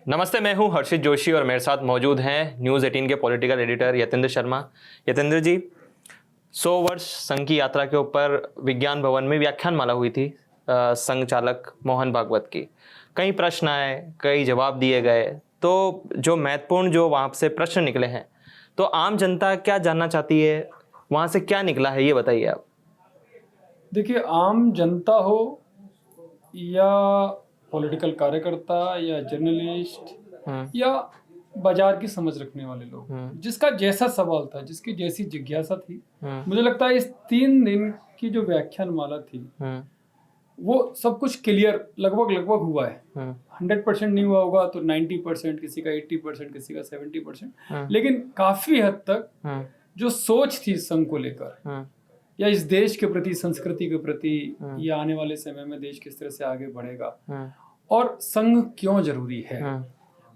नमस्ते, मैं हूं हर्षित जोशी और मेरे साथ मौजूद हैं न्यूज़ 18 के पॉलिटिकल एडिटर यतेंद्र शर्मा। यतेंद्र जी, 100 वर्ष संघ की यात्रा के ऊपर विज्ञान भवन में व्याख्यानमाला हुई थी संघ चालक मोहन भागवत की। कई प्रश्न आए, कई जवाब दिए गए। तो जो महत्वपूर्ण जो वहाँ से प्रश्न निकले हैं, तो आम जनता क्या जानना चाहती है, वहाँ से क्या निकला है, ये बताइए आप। देखिए, आम जनता हो या पॉलिटिकल कार्यकर्ता या जर्नलिस्ट या बाजार की समझ रखने वाले लोग, जिसका जैसा सवाल था, जिसकी जैसी जिज्ञासा थी, मुझे लगता है इस 3 दिन की जो व्याख्यानमाला थी वो सब कुछ क्लियर लगभग हुआ है। 100% नहीं हुआ होगा तो 90%, किसी का 80%, किसी का 70%, लेकिन काफी हद तक जो सोच थी संघ को लेकर या इस देश के प्रति, संस्कृति के प्रति, या आने वाले समय में देश किस तरह से आगे बढ़ेगा और संघ क्यों जरूरी है,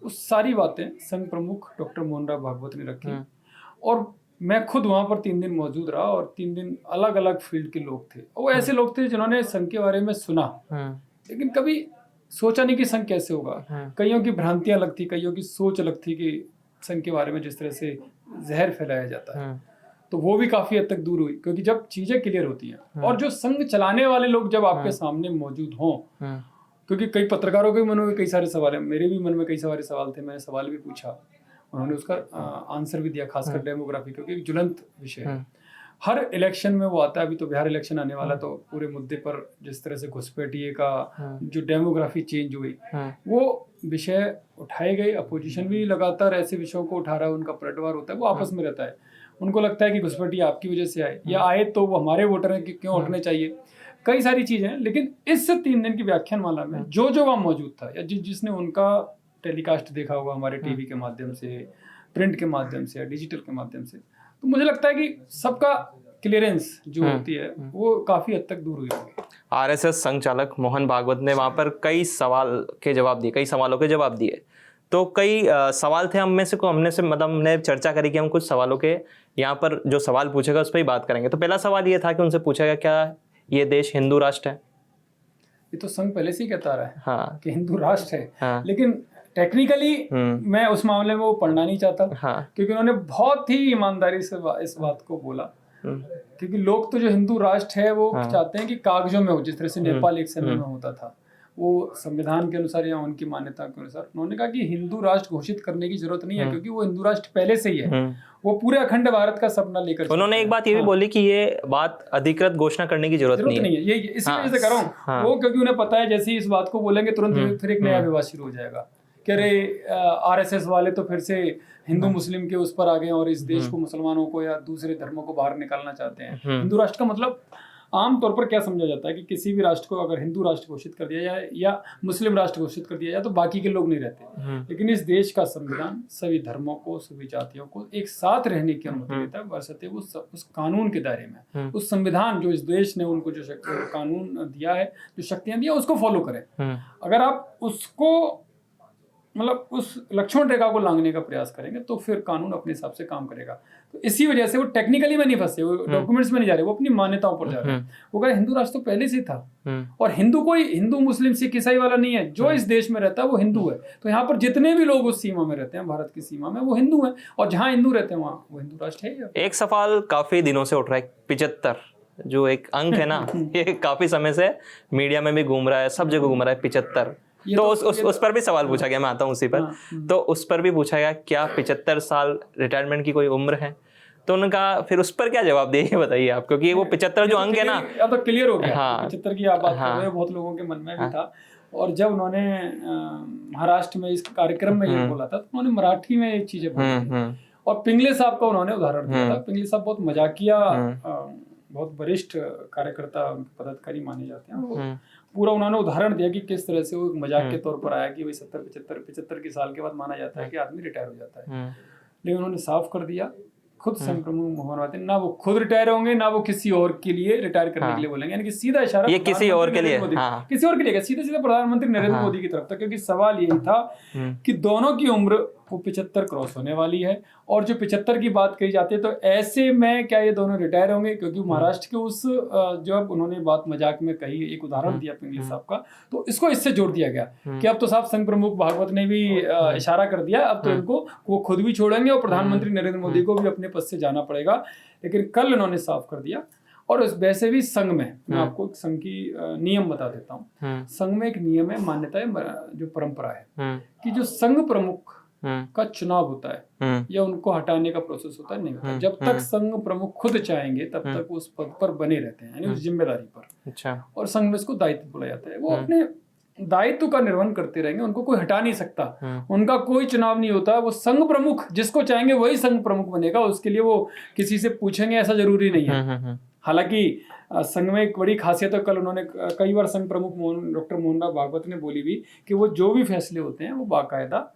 उस सारी बातें संघ प्रमुख डॉक्टर मोहन भागवत ने रखी। और मैं खुद वहां पर 3 दिन मौजूद रहा और 3 दिन अलग अलग फील्ड के लोग थे। वो ऐसे लोग थे जिन्होंने संघ के बारे में सुना लेकिन कभी सोचा नहीं कि संघ कैसे होगा। कईयों की भ्रांतियां अलग थी, कईयों की सोच अलग थी कि संघ के बारे में जिस तरह से जहर फैलाया जाता है, तो वो भी काफी हद तक दूर हुई। क्योंकि जब चीजें क्लियर होती हैं और जो संघ चलाने वाले लोग जब आपके सामने मौजूद हों, क्योंकि कई पत्रकारों के मन में कई सारे सवाल हैं, मेरे भी मन में कई सारे सवाल थे, मैंने सवाल भी पूछा, उन्होंने उसका आंसर भी दिया, खासकर डेमोग्राफी, क्योंकि एक ज्वलंत विषय है। हर इलेक्शन में वो आता है। अभी तो बिहार इलेक्शन आने वाला, तो पूरे मुद्दे पर जिस तरह से घुसपैठिए का जो डेमोग्राफी चेंज हुई, वो विषय उठाए गए। अपोजिशन भी लगातार ऐसे विषयों को उठा रहा है, उनका पलटवार होता है, वो आपस में रहता है। उनको लगता है कि घुसपैठिए आपकी वजह से आए, या आए तो वो हमारे वोटर हैं कि क्यों उठने चाहिए, कई सारी चीजें हैं। लेकिन इस 3 दिन की व्याख्यानमाला में जो वहाँ मौजूद था, या जिसने उनका टेलीकास्ट देखा होगा हमारे टीवी के माध्यम से, प्रिंट के माध्यम से या डिजिटल के माध्यम से, तो मुझे लगता है कि सबका क्लियरेंस जो होती है वो काफी हद तक दूर हुई होगी। आरएसएस संघ चालक मोहन भागवत ने वहाँ पर कई सवालों के जवाब दिए। तो कई सवाल थे, हमने चर्चा करी कि हम कुछ सवालों के यहाँ पर जो सवाल पूछेगा उस पर ही बात करेंगे। तो पहला सवाल ये था कि उनसे पूछा गया, क्या ये देश हिंदू राष्ट्र है? ये तो संघ पहले से ही कहता रहा है कि हिंदू राष्ट्र है, लेकिन टेक्निकली मैं उस मामले में वो पढ़ना नहीं चाहता, क्योंकि उन्होंने बहुत ही ईमानदारी से इस बात को बोला। क्योंकि लोग तो जो हिंदू राष्ट्र है वो चाहते हैं कि कागजों में हो, जिस तरह से नेपाल एक समय में होता था, वो संविधान के अनुसार या उनकी मान्यता के अनुसार। उन्होंने कहा कि हिंदू राष्ट्र घोषित करने की जरूरत नहीं है, क्योंकि वो हिंदू राष्ट्र पहले से ही है। वो पूरे अखंड भारत का सपना लेकर उन्होंने एक बात ये भी बोली कि ये बात अधिकृत घोषणा करने की जरूरत नहीं है। ये इसी वजह से कर रहा हूँ वो, क्योंकि उन्हें पता है जैसे ही इस बात को बोलेंगे तुरंत फिर एक नया विवाद शुरू हो जाएगा कि अरे आरएसएस वाले तो फिर से हिंदू मुस्लिम के उस पर आ गए और इस देश को, मुसलमानों को या दूसरे धर्मों को बाहर निकालना चाहते हैं। हिंदू राष्ट्र का मतलब आमतौर पर क्या समझा जाता है कि किसी भी राष्ट्र को अगर हिंदू राष्ट्र घोषित कर दिया जाए या मुस्लिम राष्ट्र घोषित कर दिया जाए तो बाकी के लोग नहीं रहते। लेकिन इस देश का संविधान सभी धर्मों को, सभी जातियों को एक साथ रहने की अनुमति देता है, बशर्ते उस कानून के दायरे में, उस संविधान जो इस देश ने उनको जो कानून दिया है, जो शक्तियां दिया, उसको फॉलो करें। अगर आप उसको उस लक्ष्मण रेखा को लांघने का प्रयास करेंगे तो फिर कानून अपने हिसाब से काम करेगा। तो इसी वजह से वो टेक्निकली में नहीं फंसे, वो डॉक्यूमेंट्स में नहीं जा रहे, वो अपनी मान्यताओं पर जा रहे हैं। वो कह रहे हिंदू राष्ट्र तो पहले से था, और हिंदू कोई हिंदू मुस्लिम सिख ईसाई वाला नहीं है, जो इस देश में रहता है वो हिंदू है। तो यहाँ पर जितने भी लोग उस सीमा में रहते हैं, भारत की सीमा में, वो हिंदू है, और जहाँ हिंदू रहते हैं वहाँ वो हिंदू राष्ट्र है। एक सवाल काफी दिनों से उठ रहा है, 75 जो एक अंक है ना, ये काफी समय से मीडिया में भी घूम रहा है, सब जगह घूम रहा है 75। तो उस पर भी सवाल पूछा गया, मैं आता हूँ उसी पर। तो उस पर भी पूछा गया, क्या 75 साल रिटायरमेंट की कोई उम्र है? तो उन्होंने कहा, फिर उस पर क्या जवाब दिए, ये बताइए आप, क्योंकि वो 75 जो अंक है ना, अब तो क्लियर हो गया। 75 की आप बात कर रहे हो, बहुत लोगों के मन में भी था। और जब उन्होंने महाराष्ट्र में इस कार्यक्रम में ये बोला था, तो उन्होंने मराठी में एक चीजें बोली, और पिंगले साहब का उन्होंने उदाहरण दिया था। पिंगले साहब बहुत मजाकिया, बहुत वरिष्ठ कार्यकर्ता, पदाधिकारी माने जाते हैं। पूरा उन्होंने उदाहरण दिया कि किस तरह से वो मजाक के तौर पर आया कि भाई 75 की साल के बाद माना जाता है कि आदमी रिटायर हो जाता है। लेकिन उन्होंने साफ कर दिया, खुद संघ प्रमुख मोहन भागवत, ना वो खुद रिटायर होंगे, ना वो किसी और के लिए रिटायर करने के लिए बोलेंगे। यानी कि सीधा इशारा ये किसी और के लिए, किसी और के लिए, सीधा सीधा प्रधानमंत्री नरेंद्र मोदी की तरफ था। क्योंकि सवाल यही था कि दोनों की उम्र वो 75 क्रॉस होने वाली है। और जो 75 की बात कही जाती है तो ऐसे में क्या ये दोनों रिटायर होंगे, क्योंकि महाराष्ट्र के उस जब उन्होंने बात मजाक में कही, एक उदाहरण दिया पिंगली साहब का, तो इसको इससे जोड़ दिया गया कि अब तो साहब संघ प्रमुख भागवत ने भी इशारा कर दिया, अब तो इनको वो खुद भी छोड़ेंगे और प्रधानमंत्री नरेंद्र मोदी को भी अपने पद से जाना पड़ेगा। लेकिन कल उन्होंने साफ कर दिया। और वैसे भी संघ में मैं आपको एक संघ की नियम बता देता हूँ। संघ में एक नियम है, मान्यता है, जो परंपरा है कि जो संघ प्रमुख का चुनाव होता है या उनको हटाने का प्रोसेस होता है, नहीं होता जब तक संघ प्रमुख खुद चाहेंगे तब तक उस पद पर बने रहते हैं, यानी उस जिम्मेदारी पर। अच्छा। और संघ में इसको दायित्व बोला जाता है। वो अपने दायित्व का निर्वहन करते रहेंगे, उनको कोई हटा नहीं सकता, उनका कोई चुनाव नहीं होता। वो संघ प्रमुख जिसको चाहेंगे वही संघ प्रमुख बनेगा, उसके लिए वो किसी से पूछेंगे ऐसा जरूरी नहीं है। हालांकि संघ में एक बड़ी खासियत है, कल उन्होंने कई बार संघ प्रमुख डॉक्टर मोहनराव भागवत ने बोली भी कि वो जो भी फैसले होते हैं वो बाकायदा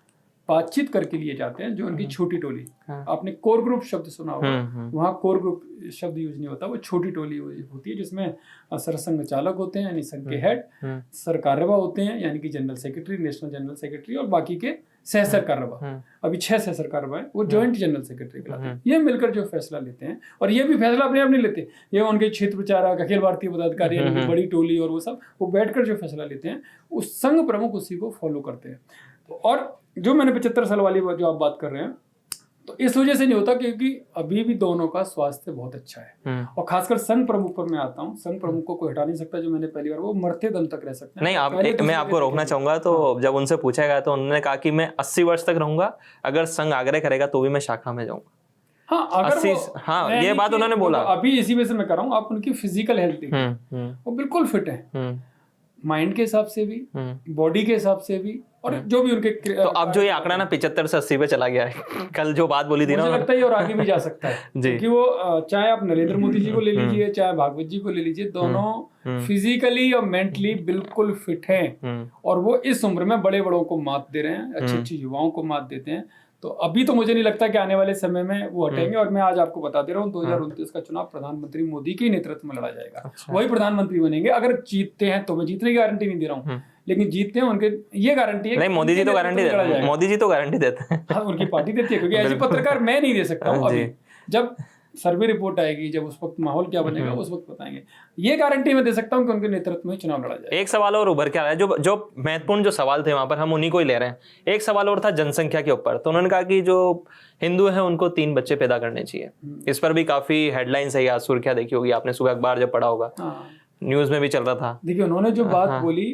बातचीत करके लिए जाते हैं। जो उनकी छोटी टोली, आपने कोर ग्रुप शब्द सुना होगा, वहाँ कोर ग्रुप शब्द यूज नहीं होता, वो छोटी टोली होती है जिसमें सरसंघ चालक होते हैं यानी संघ के हेड, सरकार्यवाह होते हैं यानी कि general secretary, national general secretary, और बाकी के सह सरकार्यवाह। अभी 6 सह सरकार्यवाह है, वो ज्वाइंट जनरल सेक्रेटरी कहलाते हैं। ये मिलकर जो फैसला लेते हैं, और ये भी फैसला अपने आप नहीं लेते, ये उनके क्षेत्र प्रचारक, अखिल भारतीय पदाधिकारी यानी कि बड़ी टोली और वो सब, वो बैठकर जो फैसला लेते हैं उस संघ प्रमुख उसी को फॉलो करते हैं। और जो मैंने 75 साल वाली जो आप बात कर रहे हैं, तो इस वजह से नहीं होता क्योंकि अभी भी दोनों का स्वास्थ्य बहुत अच्छा है। और खासकर संघ प्रमुख पर मैं आता हूँ, संघ प्रमुख को कोई हटा नहीं सकता, जो मैंने पहली बार, वो मरते दम तक रह सकते हैं। नहीं, आप मैं आपको रोकना चाहूंगा। तो जब उनसे पूछा गया तो उन्होंने कहा कि मैं 80 वर्ष तक रहूंगा, अगर संघ आग्रह करेगा तो भी मैं शाखा में जाऊंगा। हाँ, अगर 80, हाँ, ये बात उन्होंने बोला। अभी इसी वजह से मैं कर रहा हूँ, आप उनकी फिजिकल हेल्थ देखिए, वो बिल्कुल फिट है, माइंड के हिसाब से भी, बॉडी के हिसाब से भी, और जो भी उनके। तो अब जो ये आंकड़ा ना 75 से 80 पे चला गया है, कल जो बात बोली थी ना, मुझे लगता है और आगे भी जा सकता है क्योंकि वो चाहे आप नरेंद्र मोदी जी को ले लीजिए, चाहे भागवत जी को ले लीजिए, दोनों फिजिकली और मेंटली बिल्कुल फिट हैं। और वो इस उम्र में बड़े बड़ों को मात दे रहे हैं, अच्छे अच्छे युवाओं को मात देते हैं। तो अभी तो मुझे नहीं लगता कि आने वाले समय में वो हटेंगे। और मैं आज आपको बता दे रहा हूँ, 2029 का चुनाव प्रधानमंत्री मोदी के नेतृत्व में लड़ा जाएगा। अच्छा। वही प्रधानमंत्री बनेंगे। अगर जीतते हैं तो, मैं जीतने की गारंटी नहीं दे रहा हूँ, लेकिन जीतते हैं उनके, ये गारंटी है। नहीं, मोदी जी तो गारंटी देते हैं, मोदी जी तो गारंटी देते हैं। हाँ, उनकी पार्टी देती है, क्योंकि ऐसे पत्रकार मैं नहीं दे सकता हूँ। अभी जब सर्वे रिपोर्ट आएगी, जब उस वक्त माहौल क्या बनेगा उस वक्त बताएंगे। ये गारंटी मैं दे सकता हूँ कि उनके नेतृत्व में चुनाव लड़ा जाए। एक सवाल और उभर के आ रहा है, जो महत्वपूर्ण जो सवाल थे वहां पर हम उन्हीं को ही ले रहे हैं। एक सवाल और था जनसंख्या के ऊपर, तो उन्होंने कहा कि जो हिंदू है उनको 3 बच्चे पैदा करने चाहिए। इस पर भी काफी हेडलाइंस है, या सुर्खियां देखी होगी आपने, सुबह अखबार जब पढ़ा होगा, न्यूज में भी चल रहा था। देखिए, उन्होंने जो बात बोली,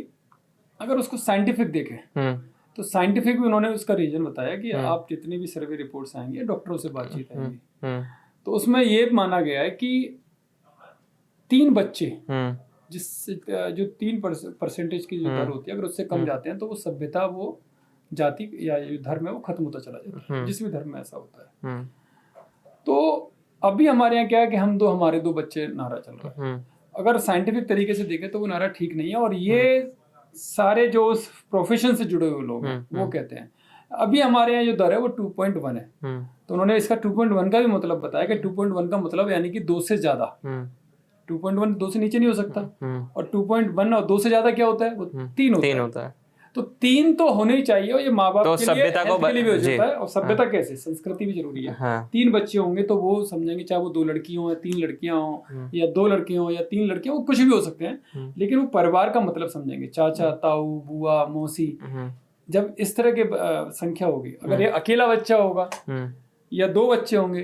अगर उसको साइंटिफिक देखें तो साइंटिफिक भी उन्होंने उसका रीजन बताया कि आप जितनी भी सर्वे रिपोर्ट्स आएंगे, डॉक्टरों से बातचीत आएंगी, तो उसमें ये माना गया है कि 3 बच्चे जिससे जो 3% की जो दर होती है, अगर उससे कम जाते हैं तो वो सभ्यता, वो जाति या धर्म है, वो खत्म होता चला जाता है। जिस भी धर्म में ऐसा होता है। तो अभी हमारे यहाँ क्या है कि हमारे 2 बच्चे नारा चल रहा है। अगर साइंटिफिक तरीके से देखें तो वो नारा ठीक नहीं है। और ये सारे जो उस प्रोफेशन से जुड़े हुए लोग हैं वो कहते हैं। अभी हमारे यहाँ जो दर है वो 2.1 है। तो उन्होंने इसका 2.1 का भी मतलब बताया कि 2.1 का मतलब यानी कि 2 से ज्यादा। 2.1 2 से नीचे नहीं हो सकता। और 2.1 और 2 से ज्यादा क्या होता है, वो 3 होता है। तो 3 तो होने ही चाहिए। और ये माँ बाप के लिए, हेल्थ के लिए भी हो जाता है। और सभ्यता कैसे, संस्कृति भी जरूरी है। 3 बच्चे होंगे तो वो समझेंगे, चाहे वो 2 लड़की हो या 3 लड़कियां हो, या 2 लड़के हो या 3 लड़के हो, कुछ भी हो सकते हैं, लेकिन वो परिवार का मतलब समझेंगे। चाचा, ताऊ, बुआ, मौसी, जब इस तरह के संख्या होगी, अगर ये अकेला बच्चा होगा या 2 बच्चे होंगे,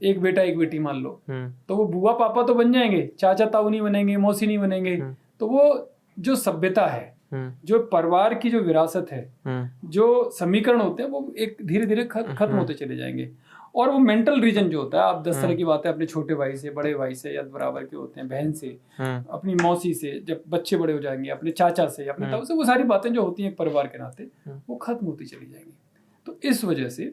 एक बेटा एक बेटी मान लो, तो वो बुआ पापा तो बन जाएंगे, चाचा ताऊ नहीं बनेंगे, मौसी नहीं बनेंगे। तो वो जो सभ्यता है, जो परिवार की जो विरासत है, जो समीकरण होते हैं, वो एक धीरे धीरे खत्म होते चले जाएंगे। और वो मेंटल रीजन जो होता है, आप 10 तरह की बातें अपने छोटे भाई से, बड़े भाई से, या बराबर के होते हैं, बहन से, अपनी मौसी से, जब बच्चे बड़े हो जाएंगे, अपने चाचा से, अपने ताऊ से, वो सारी बातें जो होती हैं परिवार के नाते, वो खत्म होती चली जाएंगी। तो इस वजह से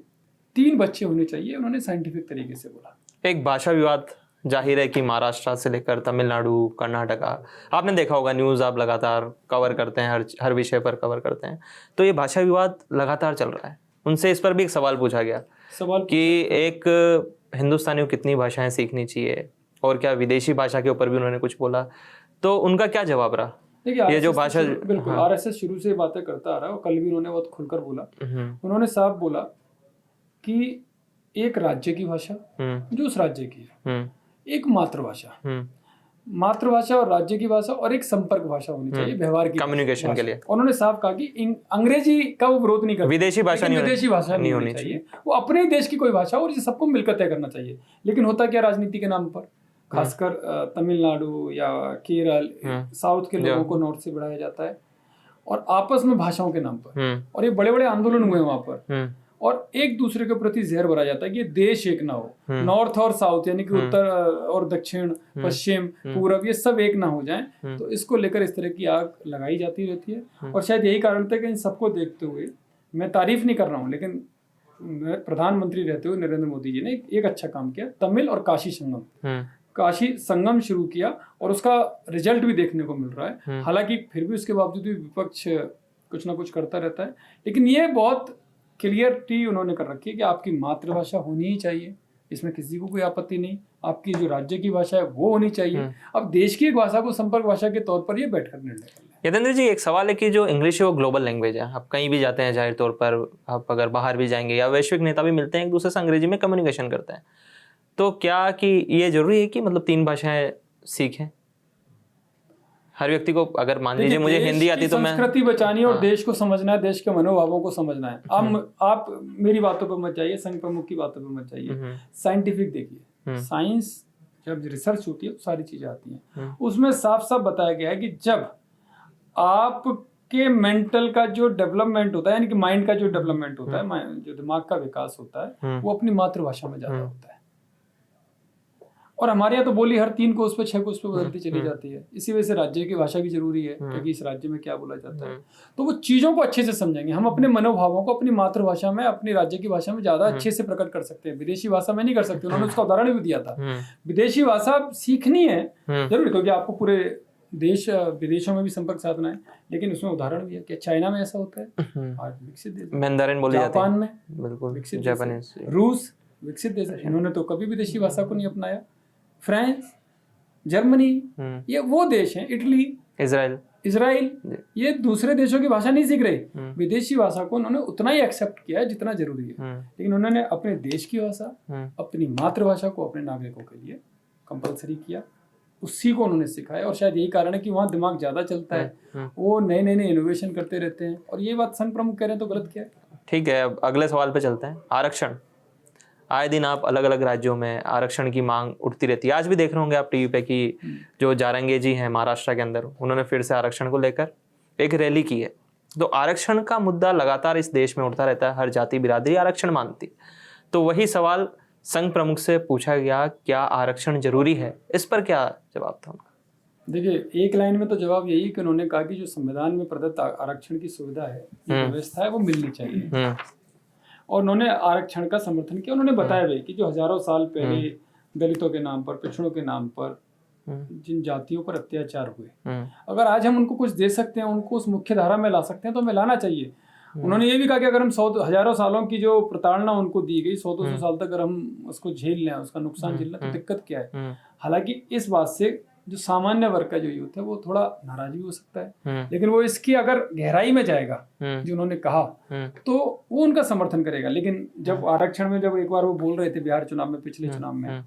3 बच्चे होने चाहिए, उन्होंने साइंटिफिक तरीके से बोला। एक भाषा विवाद जाहिर है कि महाराष्ट्र से लेकर तमिलनाडु, कर्नाटका, आपने देखा होगा, न्यूज़ आप लगातार कवर करते हैं, हर विषय पर कवर करते हैं, तो ये भाषा विवाद लगातार चल रहा है। उनसे इस पर भी एक सवाल पूछा गया कि एक हिंदुस्तानी को कितनी भाषाएं सीखनी चाहिए, और क्या विदेशी भाषा के ऊपर भी उन्होंने कुछ बोला, तो उनका क्या जवाब रहा? ये जो भाषा, बिल्कुल आरएसएस शुरू से बातें करता आ रहा है, और कल भी उन्होंने बहुत खुलकर बोला। उन्होंने साफ बोला कि एक राज्य की भाषा जो उस राज्य की है, एक मातृभाषा, मातृभाषा और राज्य की भाषा, और एक संपर्क भाषा होनी चाहिए व्यवहार की, कम्युनिकेशन के लिए। उन्होंने साफ कहा कि अंग्रेजी का वो विरोध नहीं करते, विदेशी भाषा नहीं होनी चाहिए, वो अपने देश की कोई भाषा, और ये सबको मिलकर तय करना चाहिए। लेकिन होता क्या, राजनीति के नाम पर खासकर तमिलनाडु या केरल, साउथ के लोगों को नॉर्थ से बढ़ाया जाता है, और आपस में भाषाओं के नाम पर, और ये बड़े बड़े आंदोलन हुए वहां पर, और एक दूसरे के प्रति जहर भरा जाता है कि देश एक ना हो, नॉर्थ और साउथ यानी कि उत्तर और दक्षिण, पश्चिम, पूरब, ये सब एक ना हो जाएं। तो इसको लेकर इस तरह की आग लगाई जाती रहती है, और शायद यही कारण था कि इन सबको देखते हुए, मैं तारीफ नहीं कर रहा हूँ, लेकिन प्रधानमंत्री रहते हुए नरेंद्र मोदी जी ने एक अच्छा काम किया, तमिल और काशी संगम शुरू किया, और उसका रिजल्ट भी देखने को मिल रहा है। हालांकि फिर भी उसके बावजूद भी विपक्ष कुछ ना कुछ करता रहता है, लेकिन ये बहुत क्लियरिटी उन्होंने कर रखी है कि आपकी मातृभाषा होनी ही चाहिए, इसमें किसी को कोई आपत्ति नहीं, आपकी जो राज्य की भाषा है वो होनी चाहिए। अब देश की एक भाषा को संपर्क भाषा के तौर पर ये बैठकर निर्णय करना है। यतेंद्र जी, एक सवाल है कि जो इंग्लिश है वो ग्लोबल लैंग्वेज है, आप कहीं भी जाते हैं जाहिर तौर पर, आप अगर बाहर भी जाएंगे या वैश्विक नेता भी मिलते हैं, एक दूसरे से अंग्रेजी में कम्युनिकेशन करते हैं, तो क्या कि ये जरूरी है कि मतलब 3 भाषाएं सीखें हर व्यक्ति को? अगर मान लीजिए मुझे हिंदी आती तो मैं, संस्कृति बचानी है और देश को समझना है, देश के मनोभावों को समझना है। आप मेरी बातों पर मत जाइए, संघ प्रमुख की बातों पर मत जाइए, साइंटिफिक देखिए, साइंस जब रिसर्च होती है तो सारी चीजें आती हैं, उसमें साफ साफ बताया गया है कि जब आपके मेंटल का जो डेवलपमेंट होता है, यानी कि माइंड का जो डेवलपमेंट होता है, जो दिमाग का विकास होता है, वो अपनी मातृभाषा में ज्यादा होता है। और हमारे यहाँ तो बोली हर 3 को उस पर 6 को उस पर बदलती चली जाती है। इसी वजह से राज्य की भाषा भी जरूरी है, क्योंकि इस राज्य में क्या बोला जाता है, तो वो चीजों को अच्छे से समझेंगे। हम अपने मनोभावों को अपनी मातृभाषा में, अपनी राज्य की भाषा में ज्यादा अच्छे से प्रकट कर सकते हैं, विदेशी भाषा में नहीं कर सकते। उन्होंने उसका उदाहरण भी दिया था, विदेशी भाषा सीखनी है जरूर, क्योंकि आपको पूरे देश विदेशों में भी संपर्क साधना है, लेकिन उसमें उदाहरण भी है कि चाइना में ऐसा होता है, आज विकसित देश, मैंडारिन बोली जाती है, जापान में बिल्कुल विकसित, जापानीज, रूस विकसित देश है, इन्होंने तो कभी विदेशी भाषा को नहीं अपनाया। फ्रांस, जर्मनी, ये वो देश हैं, इटली, इजराइल, ये दूसरे देशों की भाषा नहीं सीख रहे, विदेशी भाषा को उन्होंने उतना ही एक्सेप्ट किया है जितना जरूरी है, लेकिन उन्होंने अपने देश की भाषा, अपनी मातृभाषा को अपने नागरिकों के लिए कंपलसरी किया, उसी को उन्होंने सिखाया। और शायद यही कारण है कि वहाँ दिमाग ज्यादा चलता है, वो नए नए इनोवेशन करते रहते हैं। और ये बात संघ प्रमुख कह रहे हैं तो गलत क्या है? ठीक है, अब अगले सवाल पे चलते हैं। आरक्षण, आए दिन आप अलग अलग राज्यों में आरक्षण की मांग उठती रहती है। आज भी देख रहे होंगे आप टीवी पे कि जो जारंगे जी हैं महाराष्ट्र के अंदर, उन्होंने फिर से आरक्षण को लेकर एक रैली की है। तो आरक्षण का मुद्दा लगातार इस देश में उठता रहता है, हर जाति बिरादरी आरक्षण मांगती है। तो वही सवाल संघ प्रमुख से पूछा गया, क्या आरक्षण जरूरी है? इस पर क्या जवाब था उनका? देखिए, एक लाइन में तो जवाब यही कि उन्होंने कहा कि जो संविधान में प्रदत्त आरक्षण की सुविधा है, व्यवस्था है, वो मिलनी चाहिए। और उन्होंने आरक्षण का समर्थन किया। उन्होंने बताया भी कि जो हजारों साल पहले दलितों के नाम पर, पिछड़ों के नाम पर जिन जातियों पर अत्याचार हुए, अगर आज हम उनको कुछ दे सकते हैं, उनको उस मुख्य धारा में ला सकते हैं, तो हमें लाना चाहिए। उन्होंने ये भी कहा कि अगर हम हजारों सालों की जो प्रताड़ना उनको दी गई, 100-200 साल तक अगर हम उसको झेल लें, उसका नुकसान झेल लें, तो दिक्कत क्या है। हालांकि इस बात से जो सामान्य वर्ग का जो यूथ है वो थोड़ा नाराज भी हो सकता है, लेकिन वो इसकी अगर गहराई में जाएगा, जो उन्होंने कहा, तो वो उनका समर्थन करेगा। लेकिन जब आरक्षण में, जब एक बार वो बोल रहे थे बिहार चुनाव में, पिछले चुनाव में,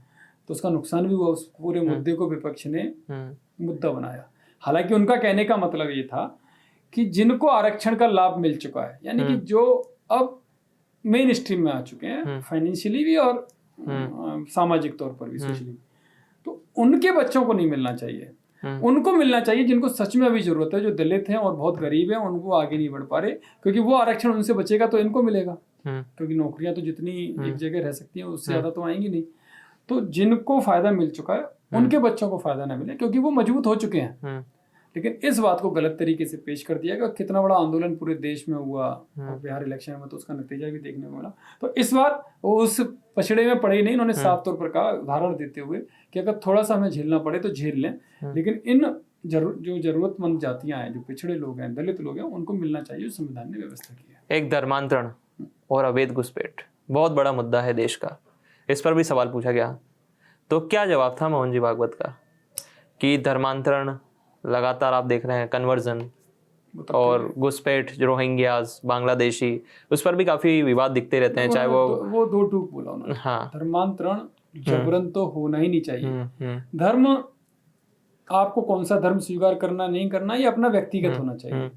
तो उसका नुकसान भी हुआ। उस पूरे मुद्दे को विपक्ष ने मुद्दा बनाया। हालांकि उनका कहने का मतलब ये था कि जिनको आरक्षण का लाभ मिल चुका है, यानी कि जो अब मेन स्ट्रीम में आ चुके हैं, फाइनेंशियली भी और सामाजिक तौर पर भी, सोशली, तो उनके बच्चों को नहीं मिलना चाहिए। उनको मिलना चाहिए जिनको सच में अभी जरूरत है, जो दलित हैं और बहुत गरीब हैं, उनको आगे नहीं बढ़ पा रहे, क्योंकि वो आरक्षण उनसे बचेगा तो इनको मिलेगा, क्योंकि नौकरियां तो जितनी एक जगह रह सकती हैं उससे ज्यादा तो आएंगी नहीं। तो जिनको फायदा मिल चुका है उनके बच्चों को फायदा ना मिले, क्योंकि वो मजबूत हो चुके हैं। लेकिन इस बात को गलत तरीके से पेश कर दिया गया। कितना बड़ा आंदोलन पूरे देश में हुआ, और बिहार इलेक्शन में तो उसका नतीजा भी देखने को मिला। तो इस बार वो उस पछड़े में पड़े ही नहीं। उन्होंने साफ तौर पर कहा, उदाहरण देते हुए, कि अगर थोड़ा सा हमें झेलना पड़े तो झेल लें, लेकिन इन जो जरूरतमंद जातियां हैं, जो पिछड़े लोग हैं, दलित लोग हैं, उनको मिलना चाहिए, जो संविधान ने व्यवस्था की है। एक धर्मांतरण और अवैध घुसपैठ बहुत बड़ा मुद्दा है देश का, इस पर भी सवाल पूछा गया। तो क्या जवाब था मोहन जी भागवत का कि धर्मांतरण लगातार आप देख रहे हैं, कन्वर्जन, और घुसपैठ, रोहिंग्यास, बांग्लादेशी, उस पर भी काफी विवाद दिखते रहते हैं, चाहे वो दो टूक बोला उन्होंने। हाँ, धर्मांतरण जबरन तो होना ही नहीं चाहिए। धर्म, आपको कौन सा धर्म स्वीकार करना नहीं करना ये अपना व्यक्तिगत होना चाहिए,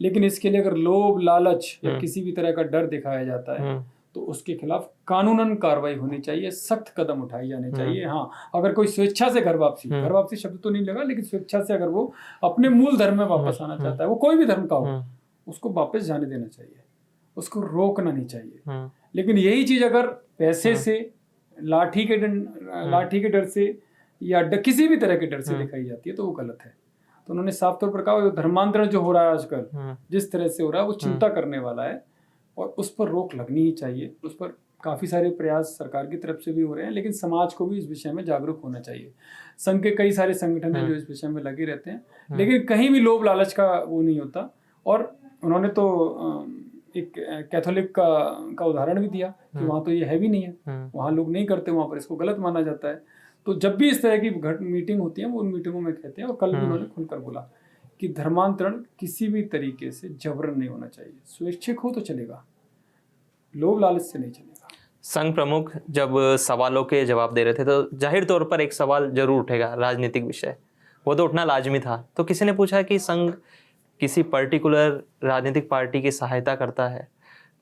लेकिन इसके लिए अगर लोभ, लालच या किसी भी तरह का डर दिखाया जाता है तो उसके खिलाफ कानूनन कार्रवाई होनी चाहिए, सख्त कदम उठाए जाने चाहिए। हाँ, अगर कोई स्वेच्छा से घर वापसी शब्द तो नहीं लगा, लेकिन स्वेच्छा से अगर वो अपने मूल धर्म में वापस आना चाहता है, वो कोई भी धर्म का हो, उसको वापस जाने देना चाहिए, उसको रोकना नहीं चाहिए। लेकिन यही चीज अगर पैसे से, लाठी के डर से या किसी भी तरह के डर से दिखाई जाती है तो वो गलत है। तो उन्होंने साफ तौर पर कहा धर्मांतरण जो हो रहा है आजकल, जिस तरह से हो रहा है वो चिंता करने वाला है और उस पर रोक लगनी ही चाहिए। उस पर काफी सारे प्रयास सरकार की तरफ से भी हो रहे हैं, लेकिन समाज को भी इस विषय में जागरूक होना चाहिए। संघ के कई सारे संगठन हैं जो इस विषय में लगे रहते हैं, लेकिन कहीं भी लोभ लालच का वो नहीं होता। और उन्होंने तो एक कैथोलिक का उदाहरण भी दिया कि वहाँ तो ये है भी नहीं है, वहाँ लोग नहीं करते, वहाँ पर इसको गलत माना जाता है। तो जब भी इस तरह की मीटिंग होती है वो उन मीटिंगों में कहते हैं, और कल भी उन्होंने खुलकर बोला कि धर्मांतरण किसी भी तरीके से जबरन नहीं होना चाहिए, स्वैच्छिक हो तो चलेगा, लोभ लालच से नहीं चलेगा। संघ प्रमुख जब सवालों के जवाब दे रहे थे तो जाहिर तौर पर एक सवाल जरूर उठेगा, राजनीतिक विषय, वो तो उठना लाजमी था। तो किसी ने पूछा कि संघ किसी पर्टिकुलर राजनीतिक पार्टी की सहायता करता है,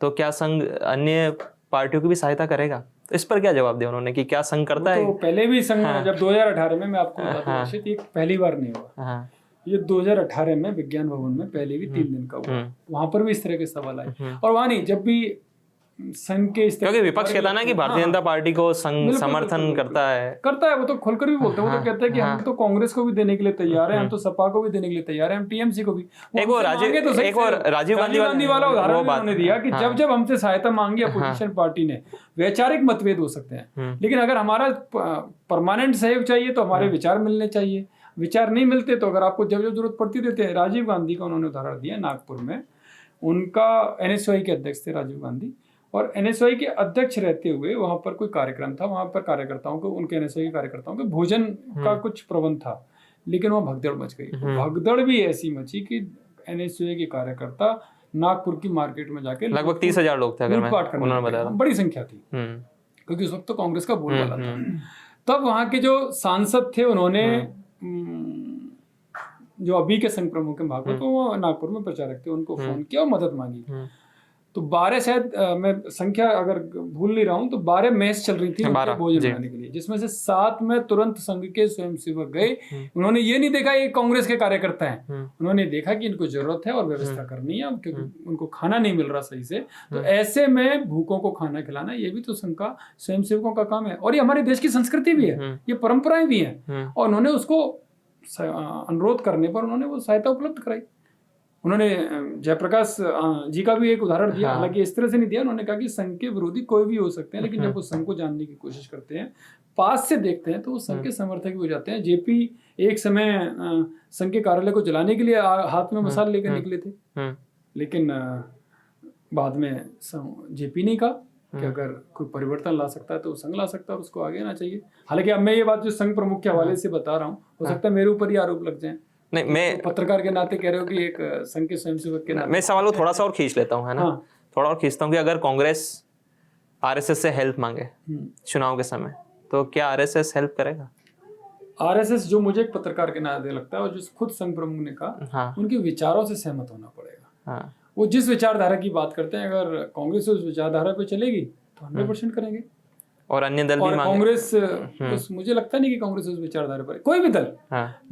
तो क्या संघ अन्य पार्टियों की भी सहायता करेगा? तो इस पर क्या जवाब दिया उन्होंने कि क्या संघ करता है? तो पहले भी संघ जब 2018 में, मैं आपको बता दूं, ये पहली बार नहीं हुआ, ये 2018 में विज्ञान भवन में पहले भी 3 दिन का हुआ, वहां पर भी इस तरह के सवाल आए। और वहां नहीं, जब भी संघ के इस, क्योंकि विपक्ष कहता है ना कि भारतीय जनता पार्टी को संघ समर्थन करता है, वो तो खुलकर भी बोलते हैं। वो तो कहते हैं कि हम तो कांग्रेस को भी देने के लिए तैयार हैं, हम तो सपा को भी देने के लिए तैयार हैं, हम टीएमसी को भी। एक और राजीव गांधी वाला उदाहरण उन्होंने दिया कि जब जब हमसे सहायता मांगी अपोजिशन पार्टी ने, वैचारिक मतभेद हो सकते हैं, लेकिन अगर हमारा परमानेंट सहयोग चाहिए तो हमारे विचार मिलने चाहिए, विचार नहीं मिलते तो अगर आपको जब जब जरूरत पड़ती देते हैं। राजीव गांधी का उन्होंने उदाहरण दिया, नागपुर में उनका एनएसयूआई के अध्यक्ष थे राजीव गांधी, और एनएसयूआई के अध्यक्ष रहते हुए वहां पर कोई कार्यक्रम था, वहां पर कार्यकर्ताओं को, उनके एनएसयूआई के कार्यकर्ताओं के भोजन का कुछ प्रबंध था, लेकिन वहां भगदड़ मच गई। भगदड़ भी ऐसी मची कि एनएसयूआई के कार्यकर्ता नागपुर की मार्केट में जाके लगभग 30,000 लोग थे, उन्होंने बताया, बड़ी संख्या थी, क्योंकि उस वक्त तो कांग्रेस का बोलबाला था। तब वहां के जो सांसद थे उन्होंने, जो अभी के संघ प्रमुख हैं भागवत, वो नागपुर में प्रचारक थे, उनको फोन किया और मदद मांगी। तो 12, शायद मैं संख्या अगर भूल नहीं रहा हूँ, तो 12 मैच चल रही थी भोजन बनाने के लिए, जिसमें से 7 में तुरंत संघ के स्वयंसेवक गए। उन्होंने ये नहीं देखा ये कांग्रेस के कार्यकर्ता हैं, उन्होंने देखा कि इनको जरूरत है और व्यवस्था करनी है, क्योंकि उनको खाना नहीं मिल रहा सही से। तो ऐसे में भूखों को खाना खिलाना, ये भी तो संघ का, स्वयंसेवकों का काम है, और ये हमारे देश की संस्कृति भी है, ये परंपराएं भी हैं। और उन्होंने उसको अनुरोध करने पर उन्होंने वो सहायता उपलब्ध कराई। उन्होंने जयप्रकाश जी का भी एक उदाहरण दिया, हालांकि इस तरह से नहीं दिया। उन्होंने कहा कि संघ के विरोधी कोई भी हो सकते हैं, लेकिन जब वो संघ को जानने की कोशिश करते हैं, पास से देखते हैं, तो वो संघ के समर्थक भी हो जाते हैं। जेपी एक समय संघ के कार्यालय को जलाने के लिए हाथ में मसाल लेकर निकले थे, लेकिन बाद में जेपी ने कहा कि अगर कोई परिवर्तन ला सकता है तो संघ ला सकता है, और उसको आगे आना चाहिए। हालांकि अब मैं ये बात जो संघ प्रमुख के हवाले से बता रहा हूँ, हो सकता है मेरे ऊपर ही आरोप लग जाए। नहीं, मैं पत्रकार के नाते कह रहे हो कि एक संघ के स्वयंसेवक के नाते मैं सवाल को थोड़ा सा और खींच लेता हूँ, है ना? थोड़ा और खींचता हूँ कि अगर कांग्रेस आरएसएस से हेल्प मांगे चुनाव के समय, तो क्या आरएसएस हेल्प करेगा? आरएसएस, जो मुझे एक पत्रकार के नाते लगता है और जो खुद संघ प्रमुख ने कहा, उनके विचारों से सहमत होना पड़ेगा। वो जिस विचारधारा की बात करते हैं, अगर कांग्रेस उस विचारधारा पे चलेगी तो 100% करेंगे, और अन्य दल भी कांग्रेस मुझे लगता नहीं कि कांग्रेस उस विचारधारा पर, कोई भी दल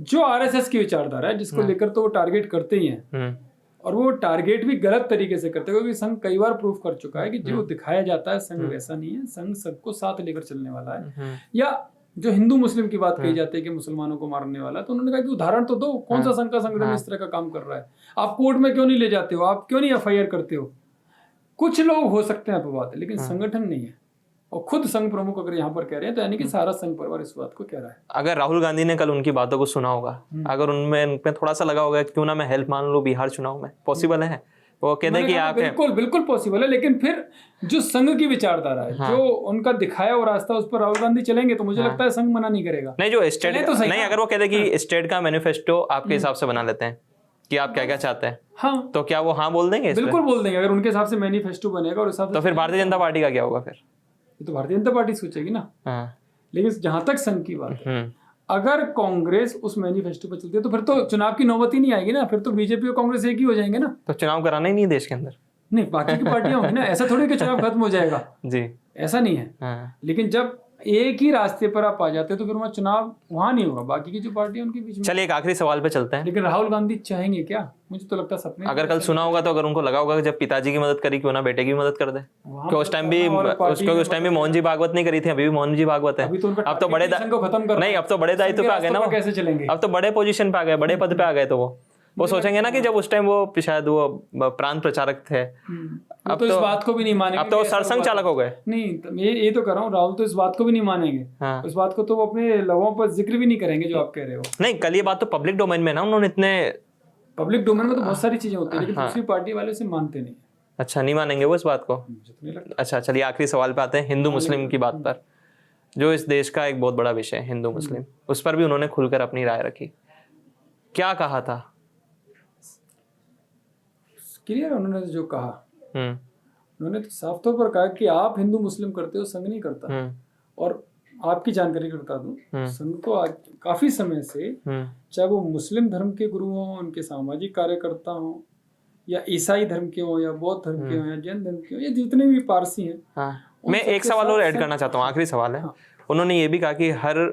जो आरएसएस की विचारधारा है जिसको लेकर तो वो टारगेट करते ही हैं, और वो टारगेट भी गलत तरीके से करते हैं, क्योंकि संघ कई बार प्रूफ कर चुका है कि जो दिखाया जाता है संघ वैसा नहीं है। संघ सबको साथ लेकर चलने वाला है। या जो हिंदू मुस्लिम की बात कही जाती है कि मुसलमानों को मारने वाला, तो उन्होंने कहा कि उदाहरण तो दो, कौन सा संघ का संगठन इस तरह का काम कर रहा है, आप कोर्ट में क्यों नहीं ले जाते हो, आप क्यों नहीं एफआईआर करते हो। कुछ लोग हो सकते हैं अपवाद, लेकिन संगठन नहीं है। और खुद संघ प्रमुख अगर यहाँ पर कह रहे हैं तो यानी कि सारा संघ परिवार इस बात को कह रहा है। अगर राहुल गांधी ने कल उनकी बातों को सुना होगा, अगर उनमें थोड़ा सा लगा होगा क्यों ना मैं हेल्प मान लूं बिहार चुनाव में, पॉसिबल है? वो कहते हैं कि आप बिल्कुल पॉसिबल है, लेकिन फिर जो संघ की विचारधारा है, जो उनका दिखाया हुआ रास्ता, उस पर राहुल गांधी चलेंगे तो मुझे लगता है संघ मना नहीं करेगा। नहीं, जो स्टेट नहीं, अगर वो कहते कि स्टेट का मैनिफेस्टो आपके हिसाब से बना लेते हैं कि आप क्या क्या चाहते हैं, हाँ तो क्या वो हाँ बोल देंगे इस पे? बिल्कुल बोल देंगे, अगर उनके हिसाब से मैनिफेस्टो बनेगा और हिसाब से तो फिर भारतीय जनता पार्टी का क्या होगा फिर? ये तो भारतीय जनता पार्टी सोचेगी ना। हाँ। लेकिन जहां तक संघ की बात है, अगर कांग्रेस उस मैनिफेस्टो पर चलती है तो फिर तो चुनाव की नौबत ही नहीं आएगी ना, फिर तो बीजेपी और कांग्रेस एक ही हो जाएंगे ना। तो चुनाव कराना ही नहीं देश के अंदर? नहीं, बाकी की पार्टियां होंगी ना, ऐसा थोड़ी कि चुनाव खत्म हो जाएगा जी। ऐसा नहीं है। हाँ। लेकिन जब एक ही रास्ते पर आप आ जाते हो तो फिर वहाँ चुनाव वहां नहीं होगा, बाकी की जो पार्टियां उनके बीच में। चलिए एक आखिरी सवाल पे चलते हैं। लेकिन राहुल गांधी चाहेंगे क्या? मुझे तो लगता है सपने। अगर कल सुना होगा तो अगर उनको लगा होगा कि जब पिताजी की मदद करी क्यों ना बेटे की भी मदद कर दे, क्योंकि उस टाइम भी मोहन जी भागवत नहीं करी थी, अभी भी मोहन जी भागवत है। अभी तो उनका अब तो बड़े को खत्म कर, नहीं, अब तो बड़े दायित्व पे आ गए ना, कैसे चलेंगे? अब तो बड़े पोजीशन पे आ गए, बड़े पद पे आ गए, तो वो सोचेंगे ना कि जब उस टाइम वो शायद वो प्रांत प्रचारक थे, अब तो इस बात को भी नहीं मानेंगे। अब तो सरसंघ चालक हो गए। नहीं, ये तो कर रहा हूँ, राहुल तो इस बात को भी नहीं मानेंगे। हाँ। इस बात को तो वो अपने लोगों पर जिक्र भी नहीं करेंगे जो आप कह रहे हो। नहीं, कल ये बात तो पब्लिक डोमेन में ना, उन्होंने इतने पब्लिक डोमेन में तो बहुत सारी चीजें होती है, लेकिन दूसरी पार्टी वाले से मानते नहीं। अच्छा, नहीं मानेंगे वो इस बात को? मुझे तो नहीं लगता। अच्छा, चलिए आखिरी सवाल पे आते हैं, हिंदू मुस्लिम की बात पर, जो इस देश का एक बहुत बड़ा विषय है हिंदू मुस्लिम, उस पर भी उन्होंने खुलकर अपनी राय रखी। क्या कहा था? क्लियर उन्होंने जो कहा, उन्होंने तो साफ तौर पर कहा कि आप हिंदू मुस्लिम करते हो, संघ नहीं करता। और आपकी जानकारी करता दूं, संघ को काफी समय से, चाहे वो मुस्लिम धर्म के गुरु हों, उनके सामाजिक कार्यकर्ता हों, या ईसाई धर्म के हों, या बौद्ध धर्म के हों, या जैन धर्म के हों, या जितने भी पारसी हैं। मैं एक सवाल और ऐड करना चाहता हूँ, आखिरी सवाल है। उन्होंने ये भी कहा कि हर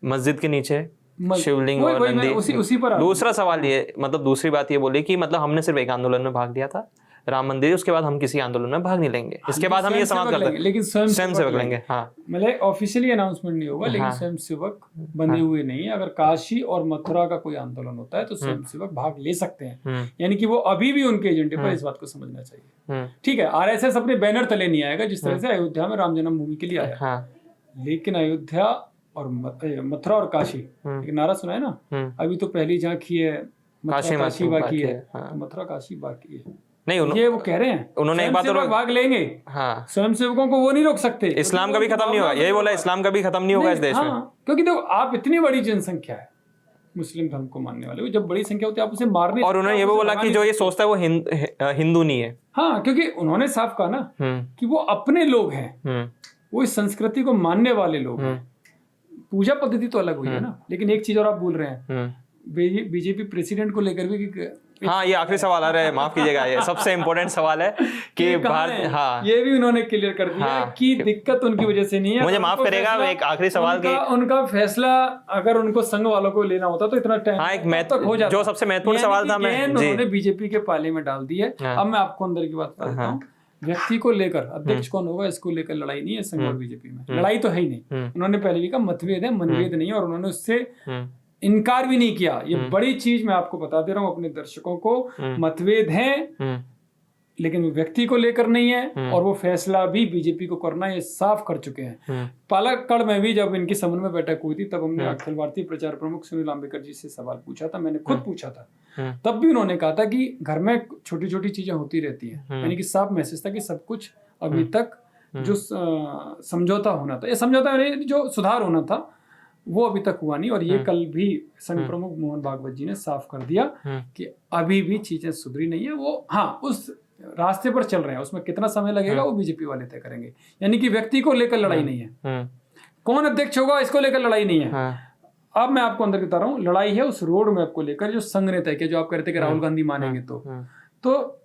मस्जिद के नीचे शिवलिंग और नंदी। उसी पर दूसरा सवाल ये, मतलब दूसरी बात ये बोली कि मतलब हमने सिर्फ एक आंदोलन में भाग लिया था, राम मंदिर, उसके बाद हम किसी आंदोलन में भाग नहीं लेंगे, इसके बाद हम ये समाप्त कर देंगे, लेकिन स्वयं सेवक लेंगे। हाँ, मतलब ऑफिशियली अनाउंसमेंट नहीं होगा, लेकिन स्वयं सेवक बने हुए नहीं है। अगर काशी और मथुरा का कोई आंदोलन होता है तो स्वयं सेवक भाग ले सकते हैं, यानी कि वो अभी भी उनके एजेंडे पर, इस बात को समझना चाहिए। ठीक है, आरएसएस अपने बैनर तले नहीं आएगा जिस तरह से अयोध्या में राम जन्मभूमि के लिए आया, लेकिन अयोध्या और मथुरा और काशी, एक नारा सुना है ना, अभी तो पहली झांकी है, काशी बाकी है, तो मथुरा काशी बाकी है। नहीं, ये वो कह रहे हैं, उन्होंने एक बात और भाग लेंगे। हाँ, स्वयं सेवकों को वो नहीं रोक सकते। इस्लाम कभी खत्म नहीं होगा, यही बोला, इस्लाम कभी खत्म नहीं होगा इस देश में। क्योंकि देखो, आप इतनी बड़ी जनसंख्या है मुस्लिम धर्म को मानने वाले, जब बड़ी संख्या होती है आप उसे मारने। और उन्होंने ये भी बोला कि जो ये सोचता है वो हिंदू नहीं है। हाँ, क्योंकि उन्होंने साफ कहा ना कि वो अपने लोग हैं, वो इस संस्कृति को मानने वाले लोग हैं। पूजा पद्धति तो अलग हुई है ना, लेकिन एक चीज और आप भूल रहे हैं, बीजेपी प्रेसिडेंट को लेकर भी। हाँ, ये आखिरी सवाल आ रहा है, माफ कीजिएगा, ये सबसे इम्पोर्टेंट सवाल है कि भारत, हाँ, ये भी उन्होंने क्लियर कर दिया कि दिक्कत उनकी वजह से नहीं है। मुझे माफ करेगा, एक आखिरी सवाल की, उनका फैसला अगर उनको संघ वालों को लेना होता तो इतना टाइम, हाँ, एक हो जाता, जो सबसे महत्वपूर्ण सवाल था, उन्होंने बीजेपी के पाले में डाल दी है। अब मैं आपको अंदर की बात बताता हूँ, व्यक्ति को लेकर अध्यक्ष कौन होगा इसको लेकर लड़ाई नहीं है संघ और बीजेपी में, लड़ाई तो है ही नहीं। उन्होंने पहले भी कहा मतभेद है, मनभेद नहीं है, और उन्होंने उससे इनकार भी नहीं किया। ये बड़ी चीज मैं आपको बता दे रहा हूँ अपने दर्शकों को, मतभेद हैं लेकिन वो व्यक्ति को लेकर नहीं है, और वो फैसला भी बीजेपी को करना है, ये साफ कर चुके हैं। पालक्कड़ में भी जब इनकी समन्वय बैठक हुई थी, तब हमने अखिल भारतीय प्रचार प्रमुख सुनील आम्बेडकर जी से सवाल पूछा था, मैंने खुद पूछा था, तब भी उन्होंने कहा था कि घर में छोटी छोटी चीजें होती रहती है, यानी कि साफ मैसेज था कि सब कुछ अभी तक जो समझौता होना था, ये समझौता जो सुधार होना था वो अभी तक हुआ नहीं। और ये कल भी संघ प्रमुख मोहन भागवत जी ने साफ कर दिया कि अभी भी चीजें सुधरी नहीं है, वो हाँ उस रास्ते पर चल रहे हैं, उसमें कितना समय लगेगा वो बीजेपी वाले तय करेंगे। यानी कि व्यक्ति को लेकर लड़ाई नहीं है, कौन अध्यक्ष होगा इसको लेकर लड़ाई नहीं है। अब मैं आपको अंदर बता रहा हूँ, लड़ाई है उस रोड मैप को लेकर जो संघ ने तय किया, जो आप कह रहे थे कि राहुल गांधी मानेंगे तो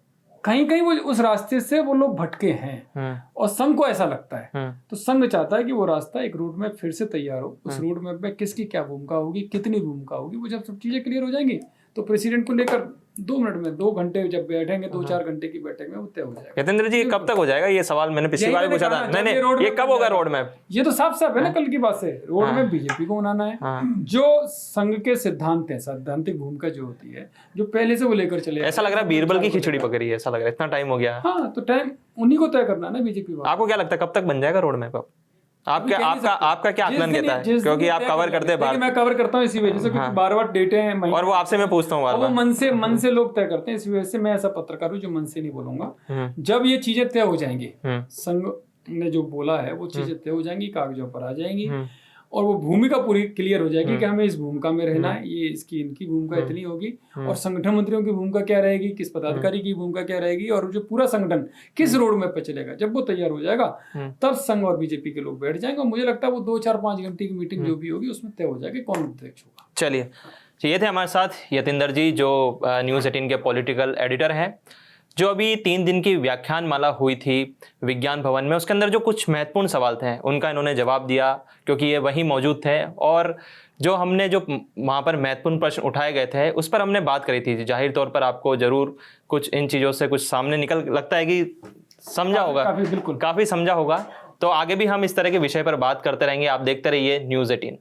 कहीं कहीं वो उस रास्ते से वो लोग भटके हैं, और संघ को ऐसा लगता है, तो संघ चाहता है कि वो रास्ता एक रोड मैप फिर से तैयार हो। उस रोड मैप में किसकी क्या भूमिका होगी, कितनी भूमिका होगी, वो जब सब चीजें क्लियर हो जाएंगी तो प्रेसिडेंट को लेकर 2 मिनट में, 2 घंटे जब बैठेंगे, 2-4 घंटे की बैठक में वो तय हो जाएगा। यतेंद्र जी, कब तक हो जाएगा ये सवाल? मैंने पिछली बार पूछा था। नहीं, ये कब होगा रोड मैप? ये तो साफ साफ है ना कल की बात से, रोड मैप बीजेपी को बनाना है। जो संघ के सिद्धांत है, सैद्धांतिक भूमिका जो होती है, जो पहले से वो लेकर चले, ऐसा लग रहा है बीरबल की खिचड़ी पकड़ी है, ऐसा लग रहा है, इतना टाइम हो गया। हाँ, तो टाइम उन्हीं को तय करना है ना बीजेपी। आपको क्या लगता है कब तक बन जाएगा रोड मैप? आपका क्या आकलन कहता है, क्योंकि आप कवर करते हैं? मैं कवर करता हूँ इसी वजह से, क्योंकि बार-बार डेटें हैं, और वो आपसे मैं पूछता हूँ बार-बार, वो मन से लोग तय करते हैं। इसी वजह से मैं ऐसा पत्रकार हूँ जो मन से नहीं बोलूंगा। जब ये चीजें तय हो जाएंगी, संघ ने जो बोला है वो चीजें तय हो जाएंगी, कागजों पर आ जाएंगी, और वो भूमिका पूरी क्लियर हो जाएगी कि हमें इस भूमिका में रहना है, ये इसकी इनकी भूमिका इतनी होगी, और संगठन मंत्रियों की भूमिका क्या रहेगी, किस पदाधिकारी की भूमिका क्या रहेगी, और जो पूरा संगठन किस रोड मैप पे चलेगा, जब वो तैयार हो जाएगा तब संघ और बीजेपी के लोग बैठ जाएंगे, और मुझे लगता है वो 2-4-5 घंटे की मीटिंग जो भी होगी उसमें तय हो जाएगी कौन अध्यक्ष होगा। चलिए, तो ये थे हमारे साथ यतिंदर जी, जो न्यूज़ 18 के पॉलिटिकल एडिटर हैं। जो अभी 3 दिन की व्याख्यान माला हुई थी विज्ञान भवन में, उसके अंदर जो कुछ महत्वपूर्ण सवाल थे उनका इन्होंने जवाब दिया, क्योंकि ये वहीं मौजूद थे, और जो हमने जो वहाँ पर महत्वपूर्ण प्रश्न उठाए गए थे उस पर हमने बात करी थी। जाहिर तौर पर आपको जरूर कुछ इन चीज़ों से कुछ सामने निकल, लगता है कि समझा होगा, काफी, बिल्कुल काफ़ी समझा होगा। तो आगे भी हम इस तरह के विषय पर बात करते रहेंगे। आप देखते रहिए न्यूज़ 18।